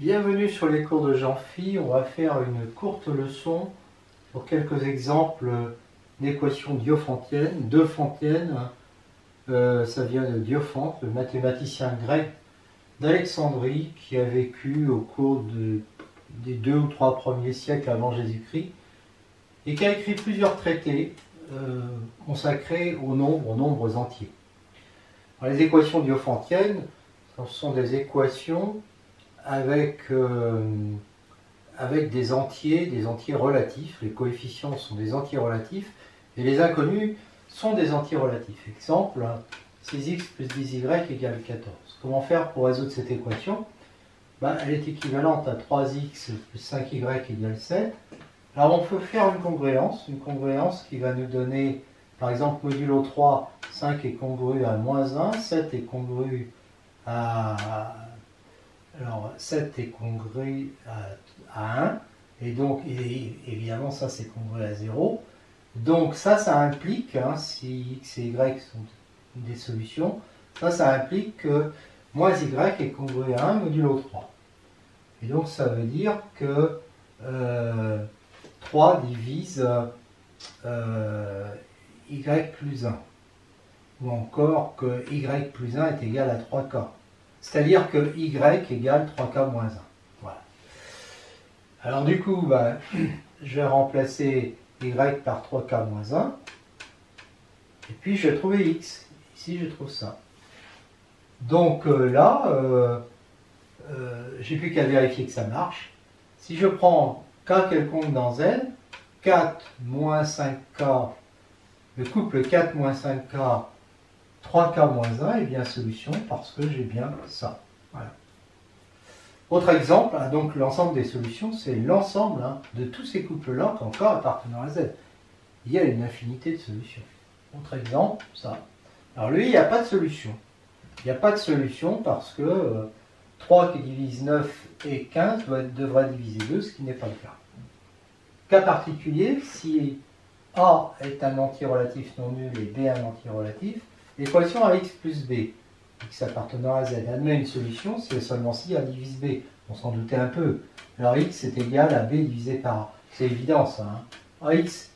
Bienvenue sur les cours de Jean-Phi. On va faire une courte leçon sur quelques exemples d'équations diophantiennes. Diophantine, ça vient de Diophante, le mathématicien grec d'Alexandrie qui a vécu au cours des 2 ou 3 premiers siècles avant Jésus-Christ et qui a écrit plusieurs traités consacrés aux nombres entiers. Alors, les équations diophantiennes, ce sont des équations avec des entiers relatifs. Les coefficients sont des entiers relatifs et les inconnus sont des entiers relatifs. Exemple, 6x plus 10y égale 14. Comment faire pour résoudre cette équation? Elle est équivalente à 3x plus 5y égale 7. Alors on peut faire une congruence qui va nous donner, par exemple, modulo 3, 5 est congru à moins 1, 7 est congru à... Alors 7 est congru à 1, et donc évidemment ça c'est congru à 0. Donc ça implique, si x et y sont des solutions, ça implique que moins y est congru à 1 modulo 3. Et donc ça veut dire que 3 divise y plus 1. Ou encore que y plus 1 est égal à 3k. C'est-à-dire que y égale 3k moins 1. Voilà. Alors du coup, je vais remplacer y par 3k moins 1. Et puis je vais trouver x. Ici, je trouve ça. Donc là, j'ai plus qu'à vérifier que ça marche. Si je prends k quelconque dans z, 4 moins 5k, le couple 4 moins 5k, 3k moins 1 est bien solution parce que j'ai bien ça. Voilà. Autre exemple, donc l'ensemble des solutions, c'est l'ensemble de tous ces couples-là quand k appartenant à z. Il y a une infinité de solutions. Autre exemple, ça. Alors lui, il n'y a pas de solution. Il n'y a pas de solution parce que 3 qui divise 9 et 15 devra diviser 2, ce qui n'est pas le cas. Cas particulier, si A est un entier relatif non nul et B un entier relatif, l'équation AX plus B, X appartenant à Z, admet une solution si et seulement si A divise B. On s'en doutait un peu. Alors X est égal à B divisé par A. C'est évident ça.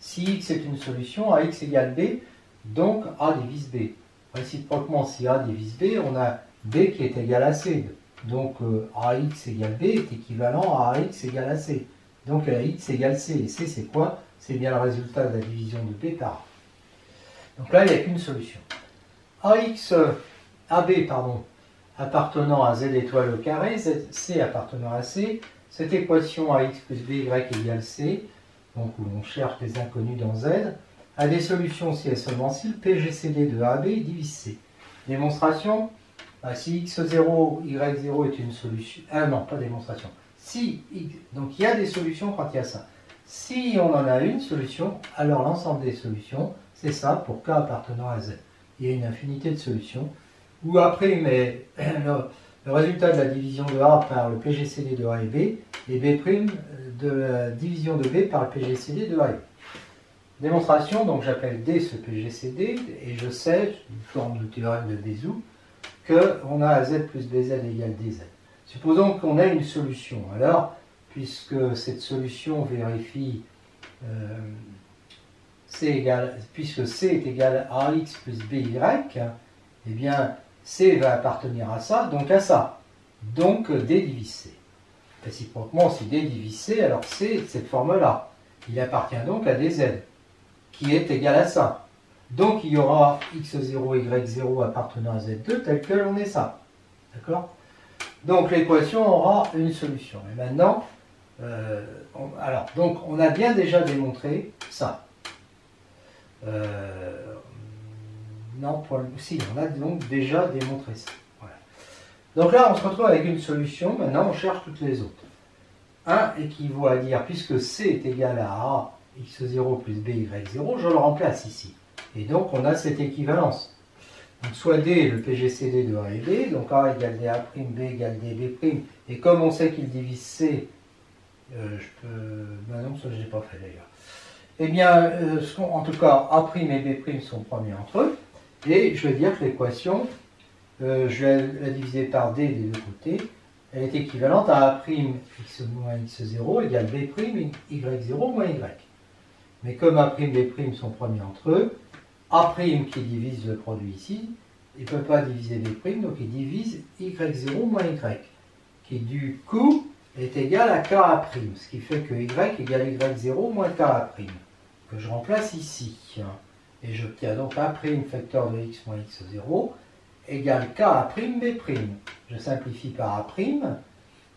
Si X est une solution, AX égale B, donc A divise B. Réciproquement, si A divise B, on a B qui est égal à C. Donc AX égale B est équivalent à AX égale à C. Donc AX égale C. Et C c'est quoi? C'est bien le résultat de la division de B par A. Donc là, il n'y a qu'une solution. AB appartenant à Z étoile au carré, C appartenant à C, cette équation AX plus BY égale C, donc où on cherche des inconnus dans Z, a des solutions si et seulement si le PGCD de AB divise C. Démonstration, si x0, y0 est une solution... non, pas démonstration. Donc il y a des solutions quand il y a ça. Si on en a une solution, alors l'ensemble des solutions, c'est ça pour k appartenant à Z. Il y a une infinité de solutions. Ou après, mais le résultat de la division de A par le PGCD de A et B' de la division de B par le PGCD de A et B. Démonstration, donc j'appelle D ce PGCD, et je sais, une forme de théorème de Bézout, qu'on a Z plus BZ égale DZ. Supposons qu'on a une solution. Alors, puisque cette solution vérifie puisque C est égal à AX plus BY, eh bien, C va appartenir à ça, donc à ça. Donc, D divise C. Réciproquement, si D divise C, alors C, cette forme-là, il appartient donc à DZ, qui est égal à ça. Donc, il y aura x0, y0 appartenant à Z2 tel que l'on est ça. D'accord? Donc, l'équation aura une solution. Et maintenant, donc, on a bien déjà démontré ça. Non, si, on a donc déjà démontré ça. Voilà. Donc là, on se retrouve avec une solution. Maintenant, on cherche toutes les autres. 1 équivaut à dire, puisque C est égal à A, x0 plus BY0, je le remplace ici. Et donc, on a cette équivalence. Donc, soit D est le PGCD de A et B, donc A égale DA', B égale DB'. Et comme on sait qu'il divise C, non, ça je n'ai pas fait d'ailleurs. Eh bien, en tout cas, A' et B' sont premiers entre eux. Et je vais dire que l'équation, je vais la diviser par D des deux côtés. elle est équivalente à A' x moins x0 égale B' y0 moins y. Mais comme A' et B' sont premiers entre eux, A' qui divise le produit ici, il ne peut pas diviser B', donc il divise y0 moins y, qui du coup est égal à KA', ce qui fait que y égale y0 moins KA', que je remplace ici. Et j'obtiens donc A' facteur de x moins x0 égale KA' B'. Je simplifie par A',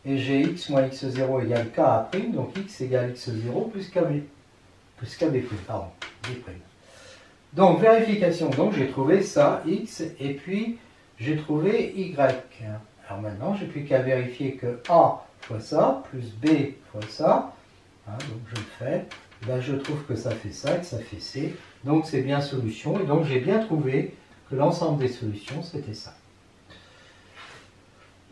et j'ai x moins x0 égale KA', donc x égale x0 plus KB. Plus KB', pardon, B'. Donc, vérification, donc j'ai trouvé ça, x, et puis j'ai trouvé y. Alors maintenant, j'ai plus qu'à vérifier que A fois ça, plus B fois ça, donc je le fais, ben, je trouve que ça fait ça, et que ça fait C, donc c'est bien solution, et donc j'ai bien trouvé que l'ensemble des solutions, c'était ça.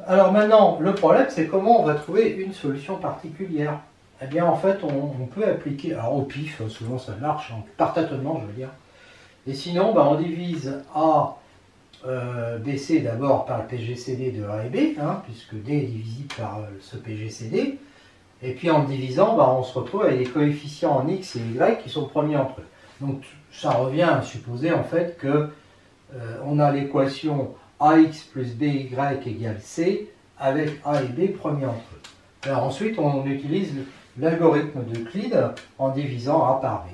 Alors maintenant, le problème, c'est comment on va trouver une solution particulière. Eh bien, en fait, on peut appliquer, alors au pif, souvent ça marche, par tâtonnement, je veux dire. Et sinon, ben, on divise A, BC d'abord par le PGCD de A et B, puisque D est divisible par ce PGCD. Et puis en le divisant, ben, on se retrouve avec des coefficients en X et Y qui sont premiers entre eux. Donc ça revient à supposer en fait que on a l'équation AX plus BY égale C avec A et B premiers entre eux. Alors ensuite, on utilise l'algorithme d'Euclide en divisant A par B.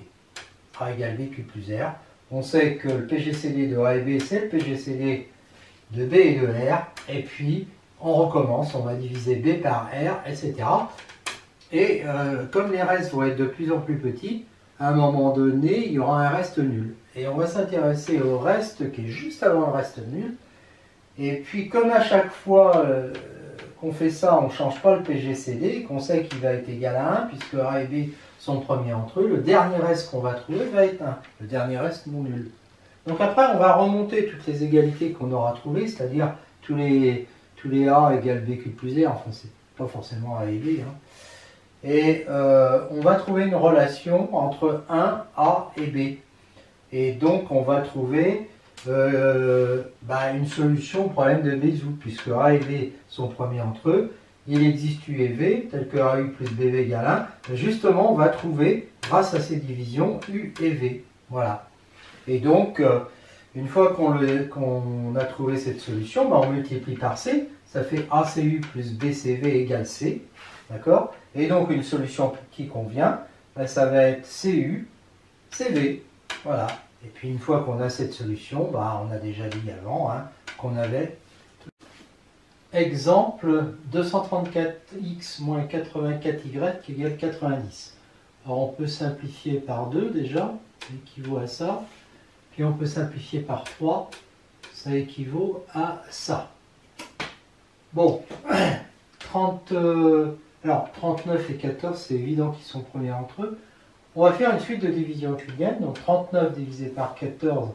A égale B Q plus R. On sait que le PGCD de A et B, c'est le PGCD de B et de R. Et puis, on recommence, on va diviser B par R, etc. Et comme les restes vont être de plus en plus petits, à un moment donné, il y aura un reste nul. Et on va s'intéresser au reste qui est juste avant le reste nul. Et puis, comme à chaque fois qu'on fait ça, on ne change pas le PGCD, qu'on sait qu'il va être égal à 1, puisque A et B sont premiers entre eux, le dernier reste qu'on va trouver va être 1. Le dernier reste non nul. Donc après, on va remonter toutes les égalités qu'on aura trouvées, c'est-à-dire tous les A égale BQ plus R, enfin c'est pas forcément A et B. Et on va trouver une relation entre 1, A et B. Et donc on va trouver une solution au problème de Bézout, puisque A et B sont premiers entre eux. Il existe U et V, tel que AU plus BV égale 1. Justement, on va trouver, grâce à ces divisions, U et V. Voilà. Et donc, une fois qu'on a trouvé cette solution, on multiplie par C. Ça fait ACU plus BCV égale C. D'accord? Et donc, une solution qui convient, ça va être CU, CV. Voilà. Et puis, une fois qu'on a cette solution, on a déjà dit avant qu'on avait... Exemple 234x moins 84y qui égale 90. Alors on peut simplifier par 2 déjà, ça équivaut à ça. Puis on peut simplifier par 3, ça équivaut à ça. Bon, 39 et 14, c'est évident qu'ils sont premiers entre eux. On va faire une suite de division euclidienne. Donc 39 divisé par 14,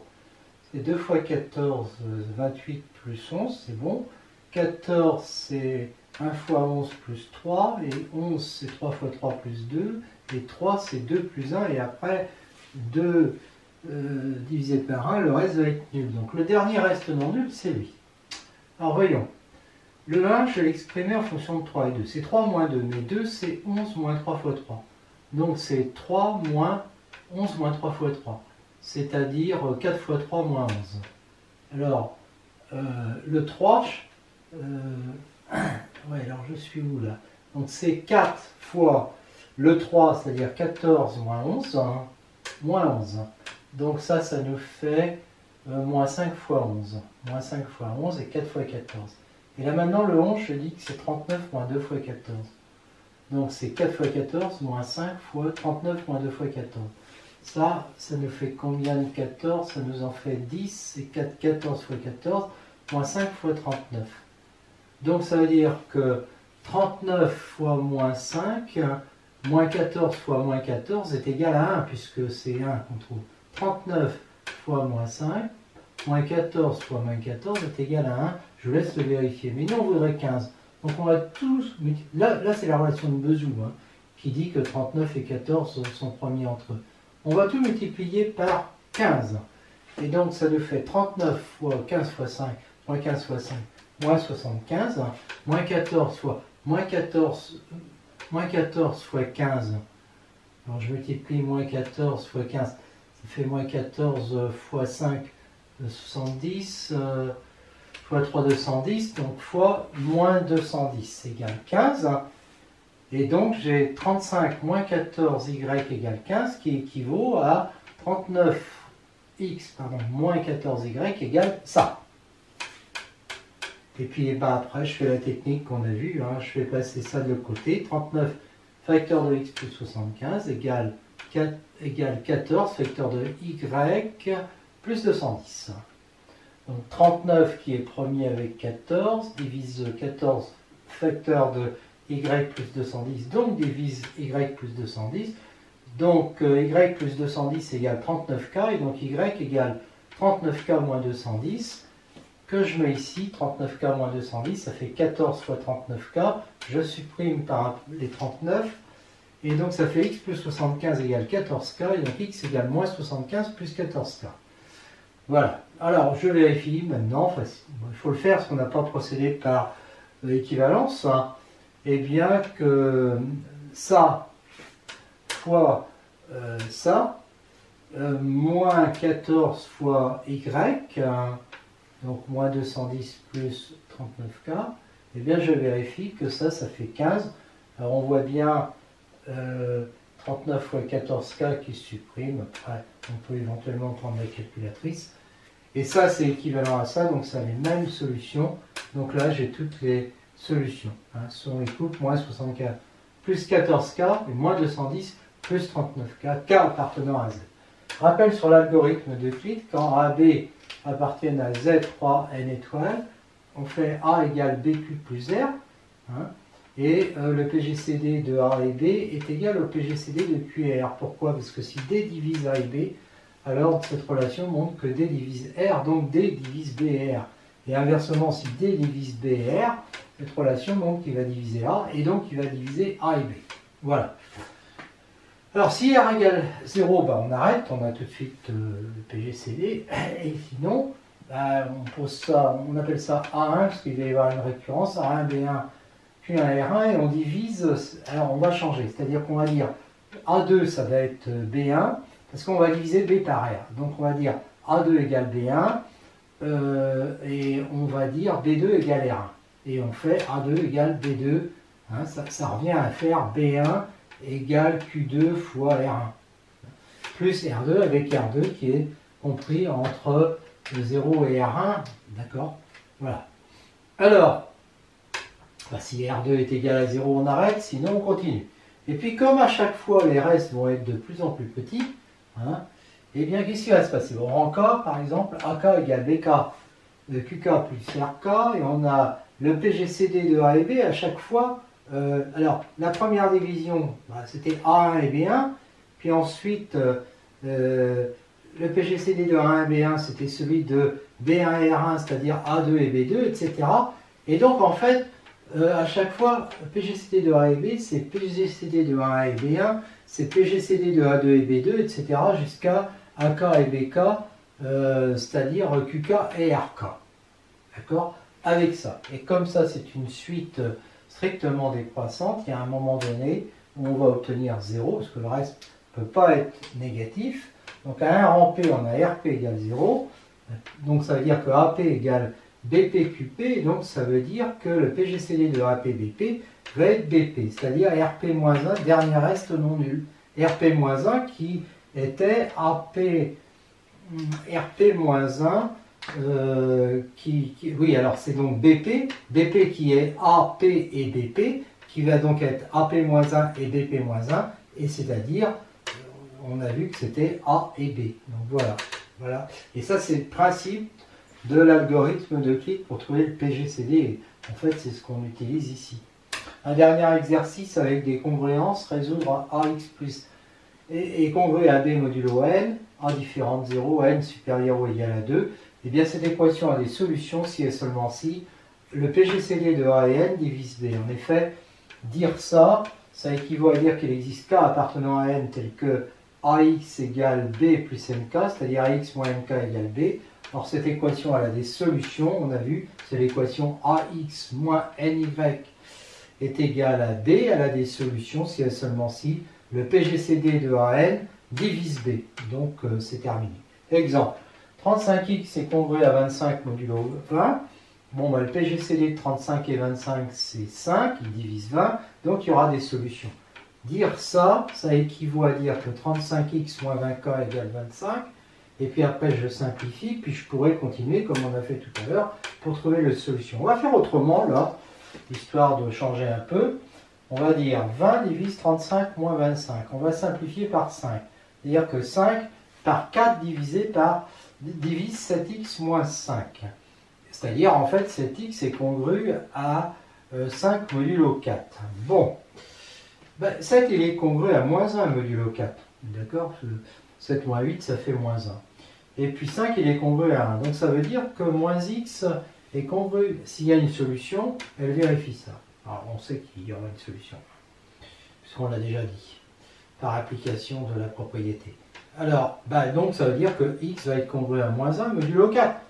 c'est 2 fois 14, 28 plus 11, c'est bon. 14 c'est 1 fois 11 plus 3, et 11 c'est 3 fois 3 plus 2, et 3 c'est 2 plus 1, et après 2 divisé par 1, le reste va être nul. Donc le dernier reste non nul, c'est lui. Alors voyons. Le 1, je vais l'exprimer en fonction de 3 et 2. C'est 3 moins 2, mais 2 c'est 11 moins 3 fois 3. Donc c'est 3 moins 11 moins 3 fois 3. C'est-à-dire 4 fois 3 moins 11. Alors, le 3... alors je suis où là? Donc c'est 4 fois le 3, c'est-à-dire 14 moins 11, moins 11. Donc ça nous fait moins 5 fois 11. Moins 5 fois 11 et 4 fois 14. Et là maintenant le 11, je dis que c'est 39 moins 2 fois 14. Donc c'est 4 fois 14 moins 5 fois 39 moins 2 fois 14. Ça nous fait combien de 14? Ça nous en fait 10, c'est 14 fois 14, moins 5 fois 39. Donc ça veut dire que 39 fois moins 5, moins 14 fois moins 14 est égal à 1, puisque c'est 1 qu'on trouve. 39 fois moins 5, moins 14 fois moins 14 est égal à 1. Je vous laisse le vérifier. Mais nous, on voudrait 15. Donc on va tous... Là c'est la relation de Bézout qui dit que 39 et 14 sont premiers entre eux. On va tout multiplier par 15. Et donc ça nous fait 39 fois 15 fois 5, moins 15 fois 5. moins 75, moins 14 fois moins 14 fois 15. Alors je multiplie moins 14 fois 15, ça fait moins 14 fois 5, 70, fois 3, 210, donc fois moins 210 égale 15. Et donc j'ai 35 moins 14y égale 15 qui équivaut à 39x moins 14y égale ça. Et puis ben, après je fais la technique qu'on a vue, hein, je fais passer ça de l'autre côté. 39 facteur de x plus 75 égale 14 facteur de y plus 210. Donc 39 qui est premier avec 14 divise 14 facteur de y plus 210, donc divise y plus 210. Donc y plus 210 égale 39k, et donc y égale 39k moins 210, que je mets ici, 39k moins 210, ça fait 14 fois 39k, je supprime par les 39, et donc ça fait x plus 75 égale 14k, et donc x égale moins 75 plus 14k. Voilà, alors je vérifie maintenant, enfin, il faut le faire parce qu'on n'a pas procédé par l'équivalence, hein. Eh bien que ça fois ça, moins 14 fois y, donc moins 210 plus 39k, eh bien je vérifie que ça fait 15. Alors on voit bien 39 fois 14k qui supprime, après on peut éventuellement prendre la calculatrice. Et ça c'est équivalent à ça, donc ça a les mêmes solutions. Donc là j'ai toutes les solutions. Hein, ce sont les coupes moins 64 plus 14k et moins 210 plus 39k, k appartenant à z. Rappel sur l'algorithme d'Euclide, quand AB appartient à Z3n étoiles, on fait A égale BQ plus R, hein, et le PGCD de A et B est égal au PGCD de Q et R. Pourquoi? Parce que si D divise A et B, alors cette relation montre que D divise R, donc D divise B et R. Et inversement, si D divise B et R, cette relation montre qu'il va diviser A, et donc il va diviser A et B. Voilà. Alors si R égale 0, ben, on arrête, on a tout de suite le PGCD, et sinon, ben, on pose ça, on appelle ça A1, parce qu'il va y avoir une récurrence, A1, B1, puis un R1, et on divise, alors on va changer, c'est-à-dire qu'on va dire A2, ça va être B1, parce qu'on va diviser B par R. Donc on va dire A2 égale B1, et on va dire B2 égale R1. Et on fait A2 égale B2, hein, ça revient à faire B1 égale Q2 fois R1, plus R2 avec R2 qui est compris entre 0 et R1, d'accord? Voilà. Alors, bah, si R2 est égal à 0, on arrête, sinon on continue. Et puis comme à chaque fois les restes vont être de plus en plus petits, hein, eh bien qu'est-ce qui va se passer? On encore, par exemple, AK égale BK de QK plus RK, et on a le PGCD de A et B à chaque fois. Alors, la première division, bah, c'était A1 et B1, puis ensuite, le PGCD de A1 et B1, c'était celui de B1 et R1, c'est-à-dire A2 et B2, etc. Et donc, en fait, à chaque fois, PGCD de A et B, c'est PGCD de A1 et B1, c'est PGCD de A2 et B2, etc., jusqu'à AK et BK, c'est-à-dire QK et RK. D'accord? Avec ça. Et comme ça, c'est une suite strictement décroissante, il y a un moment donné où on va obtenir 0, parce que le reste ne peut pas être négatif. Donc à 1 rang P, on a RP égale 0. Donc ça veut dire que AP égale BPQP, et donc ça veut dire que le PGCD de APBP va être BP, c'est-à-dire RP-1, dernier reste non nul. RP-1 qui était RP-1, oui, alors c'est donc BP qui est AP et BP, qui va donc être AP-1 et BP-1, et c'est-à-dire, on a vu que c'était A et B. Donc voilà. Et ça, c'est le principe de l'algorithme d'Euclide pour trouver le PGCD. En fait, c'est ce qu'on utilise ici. Un dernier exercice avec des congruences, résoudre AX plus et congru à B modulo N, A différent de 0, N supérieur ou égal à 2. Eh bien, cette équation a des solutions si et seulement si le PGCD de A et N divise B. En effet, dire ça, ça équivaut à dire qu'il existe K appartenant à N tel que AX égale B plus MK, c'est-à-dire AX moins MK égale B. Alors cette équation, elle a des solutions, on a vu, c'est l'équation AX moins NY est égal à B, elle a des solutions si et seulement si le PGCD de AN divise B. Donc c'est terminé. Exemple, 35x est congrue à 25 modulo 20. Bon, bah, le PGCD de 35 et 25, c'est 5, il divise 20, donc il y aura des solutions. Dire ça, ça équivaut à dire que 35x moins 20k égale 25, et puis après je simplifie, puis je pourrais continuer comme on a fait tout à l'heure pour trouver la solution. On va faire autrement là, histoire de changer un peu. On va dire 20 divise 35 moins 25. On va simplifier par 5. C'est-à-dire que 5 par 4 divise 7x moins 5. C'est-à-dire en fait 7x est congru à 5 modulo 4. Bon, ben, 7 il est congru à moins 1 modulo 4. D'accord, 7 moins 8 ça fait moins 1. Et puis 5 il est congru à 1. Donc ça veut dire que moins x est congru. S'il y a une solution, elle vérifie ça. Alors on sait qu'il y aura une solution, puisqu'on l'a déjà dit, par application de la propriété. Alors, bah, donc ça veut dire que x va être congru à moins 1 modulo 4.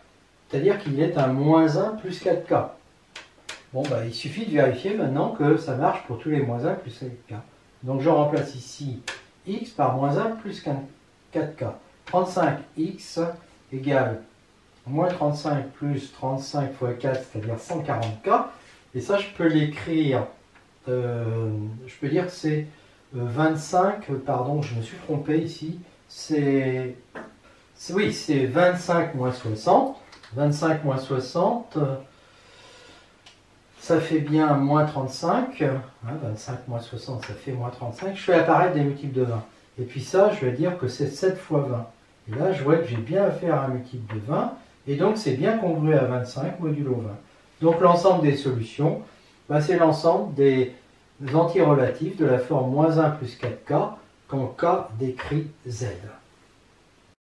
C'est-à-dire qu'il est à moins 1 plus 4k. Bon, bah, il suffit de vérifier maintenant que ça marche pour tous les moins 1 plus 4k. Donc je remplace ici x par moins 1 plus 4k. 35x égale moins 35 plus 35 fois 4, c'est-à-dire 140k. Et ça, je peux l'écrire, je peux dire que c'est 25, pardon, je me suis trompé ici, oui, c'est 25 moins 60. 25 moins 60, ça fait bien moins 35. 25 moins 60, ça fait moins 35. Je fais apparaître des multiples de 20. Et puis ça, je vais dire que c'est 7 fois 20. Et là, je vois que j'ai bien affaire à un multiple de 20. Et donc, c'est bien congru à 25 modulo 20. Donc, l'ensemble des solutions, bah, c'est l'ensemble des antirelatifs de la forme moins 1 plus 4k quand k décrit z.